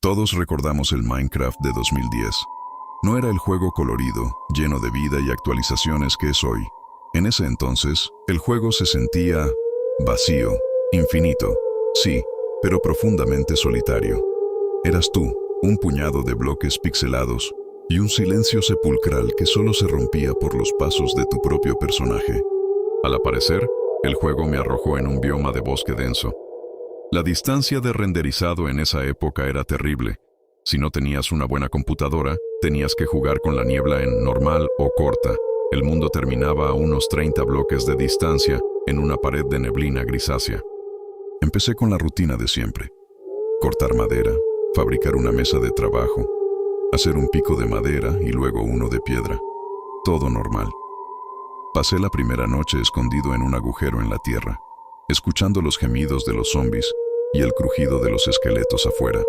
Todos recordamos el Minecraft de 2010. No era el juego colorido, lleno de vida y actualizaciones que es hoy. En ese entonces, el juego se sentía vacío, infinito, sí, pero profundamente solitario. Eras tú, un puñado de bloques pixelados y un silencio sepulcral que solo se rompía por los pasos de tu propio personaje. Al aparecer, el juego me arrojó en un bioma de bosque denso. La distancia de renderizado en esa época era terrible. Si no tenías una buena computadora, tenías que jugar con la niebla en normal o corta. El mundo terminaba a unos 30 bloques de distancia en una pared de neblina grisácea. Empecé con la rutina de siempre. Cortar madera, fabricar una mesa de trabajo, hacer un pico de madera y luego uno de piedra. Todo normal. Pasé la primera noche escondido en un agujero en la tierra, escuchando los gemidos de los zombies y el crujido de los esqueletos afuera.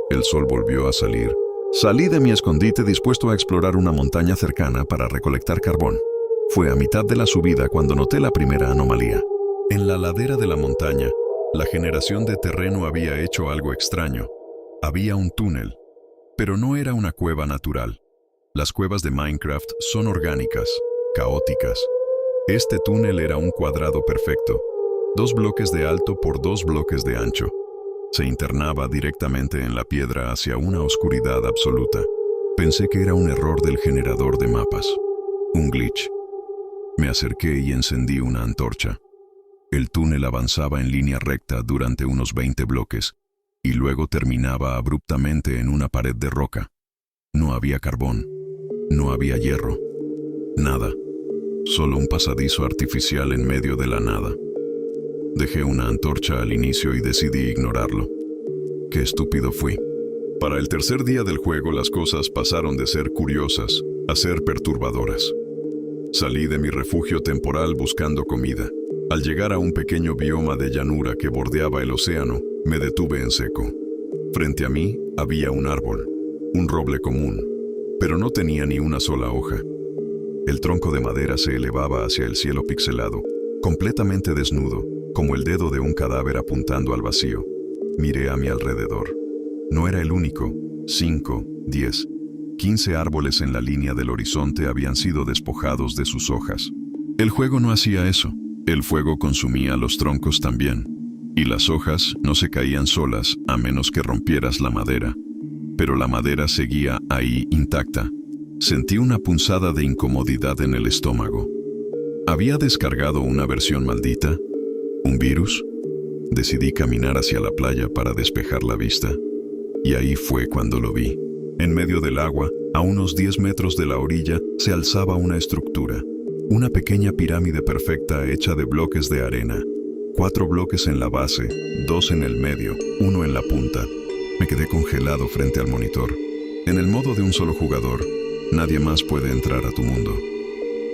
El sol volvió a salir. Salí de mi escondite dispuesto a explorar una montaña cercana para recolectar carbón. Fue a mitad de la subida cuando noté la primera anomalía. En la ladera de la montaña, la generación de terreno había hecho algo extraño. Había un túnel, pero no era una cueva natural. Las cuevas de Minecraft son orgánicas, caóticas. Este túnel era un cuadrado perfecto, 2 bloques de alto por 2 bloques de ancho. Se internaba directamente en la piedra hacia una oscuridad absoluta. Pensé que era un error del generador de mapas. Un glitch. Me acerqué y encendí una antorcha. El túnel avanzaba en línea recta durante unos 20 bloques y luego terminaba abruptamente en una pared de roca. No había carbón, no había hierro, nada. Solo un pasadizo artificial en medio de la nada. Dejé una antorcha al inicio y decidí ignorarlo. Qué estúpido fui. Para el tercer día del juego las cosas pasaron de ser curiosas a ser perturbadoras. Salí de mi refugio temporal buscando comida. Al llegar a un pequeño bioma de llanura que bordeaba el océano, me detuve en seco. Frente a mí había un árbol, un roble común, pero no tenía ni una sola hoja. El tronco de madera se elevaba hacia el cielo pixelado, completamente desnudo, como el dedo de un cadáver apuntando al vacío. Miré a mi alrededor. No era el único. 5, 10, 15 árboles en la línea del horizonte habían sido despojados de sus hojas. El juego no hacía eso. El fuego consumía los troncos también. Y las hojas no se caían solas a menos que rompieras la madera. Pero la madera seguía ahí intacta. Sentí una punzada de incomodidad en el estómago. ¿Había descargado una versión maldita? ¿Un virus? Decidí caminar hacia la playa para despejar la vista. Y ahí fue cuando lo vi. En medio del agua, a unos 10 metros de la orilla, se alzaba una estructura. Una pequeña pirámide perfecta hecha de bloques de arena. 4 bloques en la base, 2 en el medio, 1 en la punta. Me quedé congelado frente al monitor. En el modo de un solo jugador, nadie más puede entrar a tu mundo.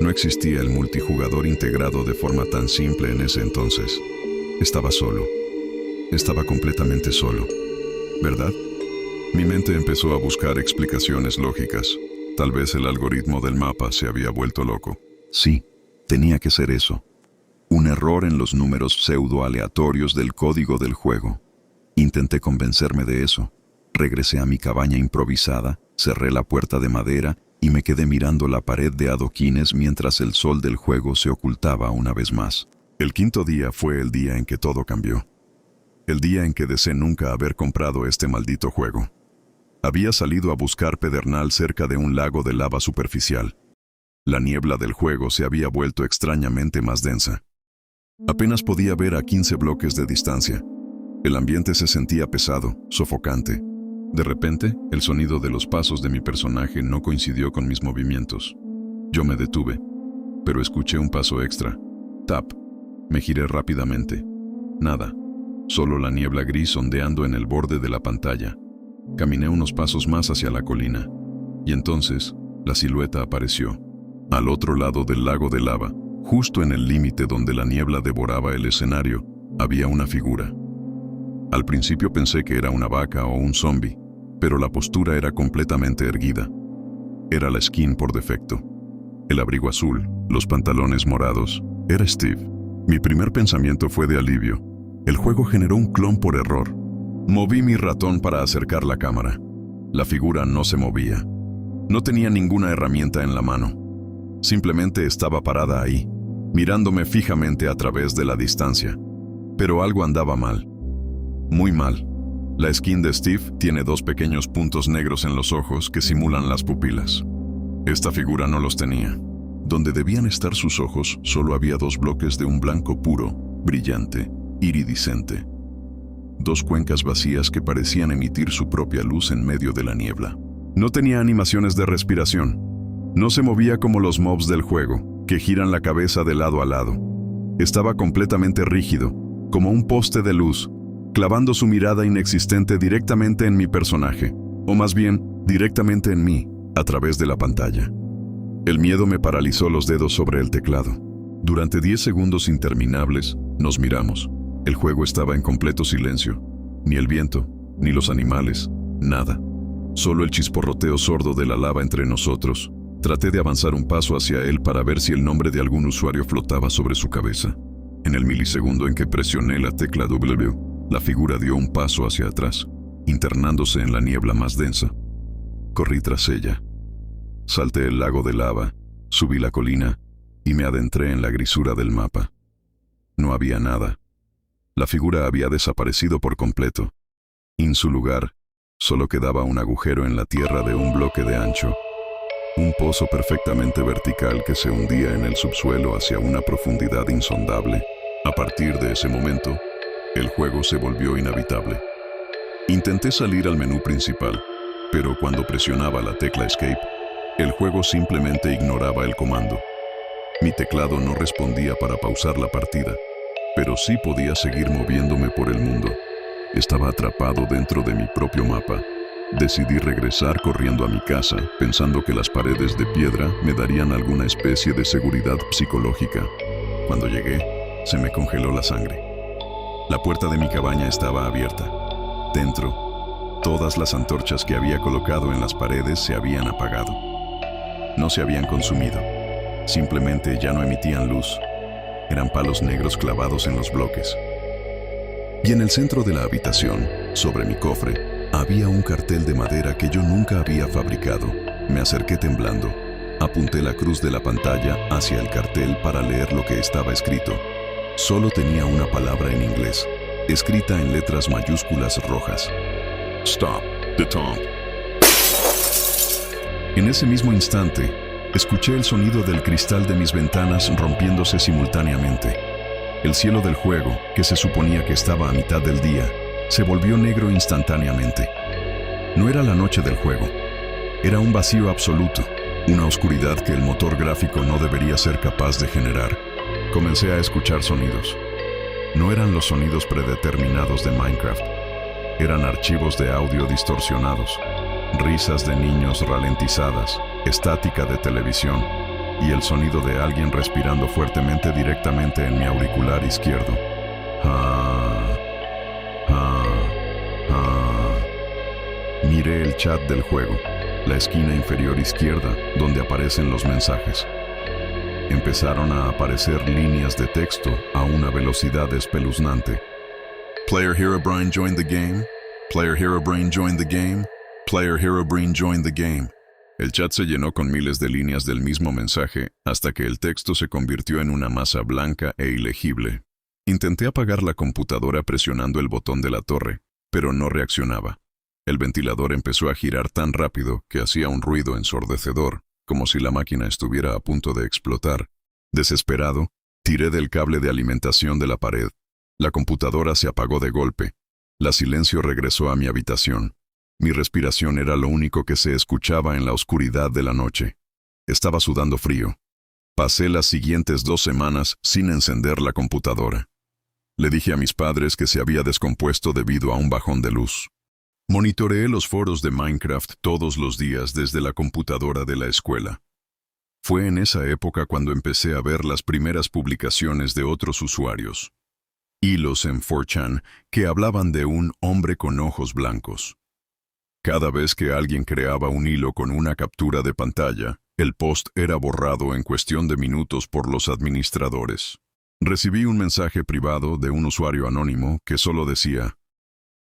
No existía el multijugador integrado de forma tan simple en ese entonces. Estaba solo. Estaba completamente solo. ¿Verdad? Mi mente empezó a buscar explicaciones lógicas. Tal vez el algoritmo del mapa se había vuelto loco. Sí, tenía que ser eso. Un error en los números pseudo-aleatorios del código del juego. Intenté convencerme de eso. Regresé a mi cabaña improvisada, cerré la puerta de madera y me quedé mirando la pared de adoquines mientras el sol del juego se ocultaba una vez más. El 5.º día fue el día en que todo cambió. El día en que deseé nunca haber comprado este maldito juego. Había salido a buscar pedernal cerca de un lago de lava superficial. La niebla del juego se había vuelto extrañamente más densa. Apenas podía ver a 15 bloques de distancia. El ambiente se sentía pesado, sofocante. De repente, el sonido de los pasos de mi personaje no coincidió con mis movimientos. Yo me detuve, pero escuché un paso extra. Tap. Me giré rápidamente. Nada. Solo la niebla gris ondeando en el borde de la pantalla. Caminé unos pasos más hacia la colina. Y entonces, la silueta apareció. Al otro lado del lago de lava, justo en el límite donde la niebla devoraba el escenario, había una figura. Al principio pensé que era una vaca o un zombie, pero la postura era completamente erguida. Era la skin por defecto. El abrigo azul, los pantalones morados. Era Steve. Mi primer pensamiento fue de alivio. El juego generó un clon por error. Moví mi ratón para acercar la cámara. La figura no se movía. No tenía ninguna herramienta en la mano. Simplemente estaba parada ahí, mirándome fijamente a través de la distancia. Pero algo andaba mal. Muy mal. La skin de Steve tiene 2 pequeños puntos negros en los ojos que simulan las pupilas. Esta figura no los tenía. Donde debían estar sus ojos, solo había 2 bloques de un blanco puro, brillante, iridiscente. 2 cuencas vacías que parecían emitir su propia luz en medio de la niebla. No tenía animaciones de respiración. No se movía como los mobs del juego, que giran la cabeza de lado a lado. Estaba completamente rígido, como un poste de luz, clavando su mirada inexistente directamente en mi personaje, o más bien, directamente en mí, a través de la pantalla. El miedo me paralizó los dedos sobre el teclado. Durante 10 segundos interminables, nos miramos. El juego estaba en completo silencio. Ni el viento, ni los animales, nada. Solo el chisporroteo sordo de la lava entre nosotros. Traté de avanzar un paso hacia él para ver si el nombre de algún usuario flotaba sobre su cabeza. En el milisegundo en que presioné la tecla W, la figura dio un paso hacia atrás, internándose en la niebla más densa. Corrí tras ella. Salté el lago de lava, subí la colina y me adentré en la grisura del mapa. No había nada. La figura había desaparecido por completo. En su lugar, solo quedaba un agujero en la tierra de un bloque de ancho. Un pozo perfectamente vertical que se hundía en el subsuelo hacia una profundidad insondable. A partir de ese momento, el juego se volvió inhabitable. Intenté salir al menú principal, pero cuando presionaba la tecla Escape, el juego simplemente ignoraba el comando. Mi teclado no respondía para pausar la partida, pero sí podía seguir moviéndome por el mundo. Estaba atrapado dentro de mi propio mapa. Decidí regresar corriendo a mi casa, pensando que las paredes de piedra me darían alguna especie de seguridad psicológica. Cuando llegué, se me congeló la sangre. La puerta de mi cabaña estaba abierta. Dentro, todas las antorchas que había colocado en las paredes se habían apagado. No se habían consumido. Simplemente ya no emitían luz. Eran palos negros clavados en los bloques. Y en el centro de la habitación, sobre mi cofre, había un cartel de madera que yo nunca había fabricado. Me acerqué temblando. Apunté la cruz de la pantalla hacia el cartel para leer lo que estaba escrito. Solo tenía una palabra en inglés, escrita en letras mayúsculas rojas. Stop the tomb. En ese mismo instante, escuché el sonido del cristal de mis ventanas rompiéndose simultáneamente. El cielo del juego, que se suponía que estaba a mitad del día, se volvió negro instantáneamente. No era la noche del juego. Era un vacío absoluto, una oscuridad que el motor gráfico no debería ser capaz de generar. Comencé a escuchar sonidos. No eran los sonidos predeterminados de Minecraft. Eran archivos de audio distorsionados, risas de niños ralentizadas, estática de televisión y el sonido de alguien respirando fuertemente directamente en mi auricular izquierdo. Miré el chat del juego, la esquina inferior izquierda, donde aparecen los mensajes. Empezaron a aparecer líneas de texto a una velocidad espeluznante. Player Herobrine joined the game. Player Herobrine joined the game. Player Herobrine joined the game. El chat se llenó con miles de líneas del mismo mensaje hasta que el texto se convirtió en una masa blanca e ilegible. Intenté apagar la computadora presionando el botón de la torre, pero no reaccionaba. El ventilador empezó a girar tan rápido que hacía un ruido ensordecedor, como si la máquina estuviera a punto de explotar. Desesperado, tiré del cable de alimentación de la pared. La computadora se apagó de golpe. El silencio regresó a mi habitación. Mi respiración era lo único que se escuchaba en la oscuridad de la noche. Estaba sudando frío. Pasé las siguientes 2 semanas sin encender la computadora. Le dije a mis padres que se había descompuesto debido a un bajón de luz. Monitoreé los foros de Minecraft todos los días desde la computadora de la escuela. Fue en esa época cuando empecé a ver las primeras publicaciones de otros usuarios. Hilos en 4chan que hablaban de un hombre con ojos blancos. Cada vez que alguien creaba un hilo con una captura de pantalla, el post era borrado en cuestión de minutos por los administradores. Recibí un mensaje privado de un usuario anónimo que solo decía: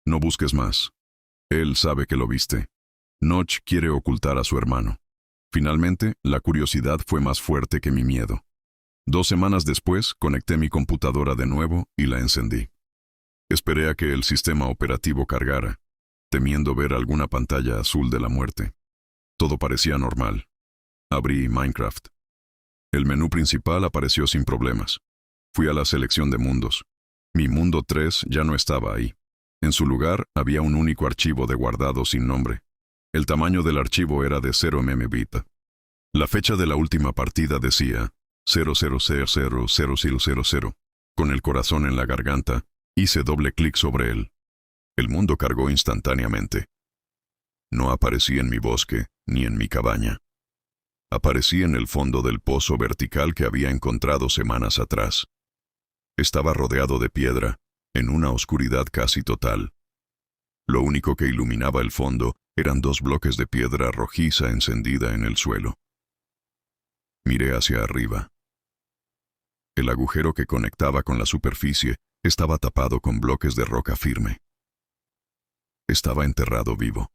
No busques más. Él sabe que lo viste. Notch quiere ocultar a su hermano. Finalmente, la curiosidad fue más fuerte que mi miedo. 2 semanas después, conecté mi computadora de nuevo y la encendí. Esperé a que el sistema operativo cargara, temiendo ver alguna pantalla azul de la muerte. Todo parecía normal. Abrí Minecraft. El menú principal apareció sin problemas. Fui a la selección de mundos. Mi mundo 3 ya no estaba ahí. En su lugar había un único archivo de guardado sin nombre. El tamaño del archivo era de 0 MB. La fecha de la última partida decía 00000000. Con el corazón en la garganta, hice doble clic sobre él. El mundo cargó instantáneamente. No aparecí en mi bosque, ni en mi cabaña. Aparecí en el fondo del pozo vertical que había encontrado semanas atrás. Estaba rodeado de piedra, en una oscuridad casi total. Lo único que iluminaba el fondo eran 2 bloques de piedra rojiza encendida en el suelo. Miré hacia arriba. El agujero que conectaba con la superficie estaba tapado con bloques de roca firme. Estaba enterrado vivo.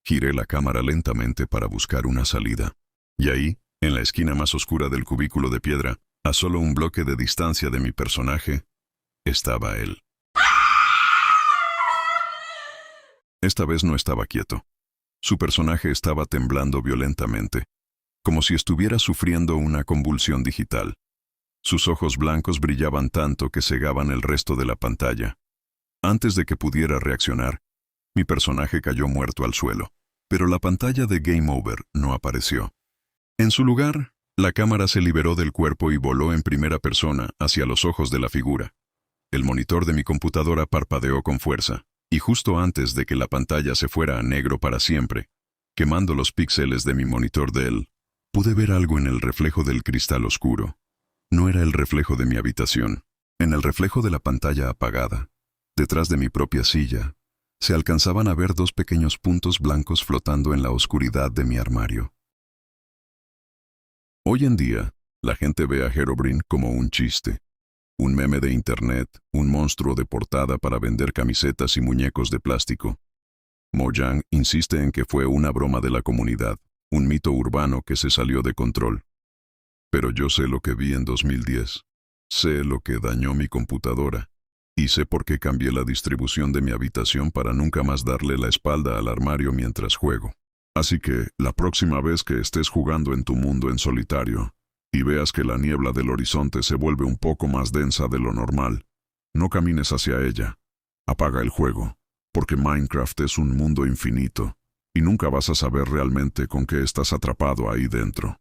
Giré la cámara lentamente para buscar una salida. Y ahí, en la esquina más oscura del cubículo de piedra, a solo un bloque de distancia de mi personaje, estaba él. Esta vez no estaba quieto. Su personaje estaba temblando violentamente, como si estuviera sufriendo una convulsión digital. Sus ojos blancos brillaban tanto que cegaban el resto de la pantalla. Antes de que pudiera reaccionar, mi personaje cayó muerto al suelo, pero la pantalla de Game Over no apareció. En su lugar, la cámara se liberó del cuerpo y voló en primera persona hacia los ojos de la figura. El monitor de mi computadora parpadeó con fuerza, y justo antes de que la pantalla se fuera a negro para siempre, quemando los píxeles de mi monitor Dell, pude ver algo en el reflejo del cristal oscuro. No era el reflejo de mi habitación. En el reflejo de la pantalla apagada, detrás de mi propia silla, se alcanzaban a ver 2 pequeños puntos blancos flotando en la oscuridad de mi armario. Hoy en día, la gente ve a Herobrine como un chiste, un meme de internet, un monstruo de portada para vender camisetas y muñecos de plástico. Mojang insiste en que fue una broma de la comunidad, un mito urbano que se salió de control. Pero yo sé lo que vi en 2010, sé lo que dañó mi computadora, y sé por qué cambié la distribución de mi habitación para nunca más darle la espalda al armario mientras juego. Así que, la próxima vez que estés jugando en tu mundo en solitario, y veas que la niebla del horizonte se vuelve un poco más densa de lo normal, no camines hacia ella. Apaga el juego, porque Minecraft es un mundo infinito, y nunca vas a saber realmente con qué estás atrapado ahí dentro.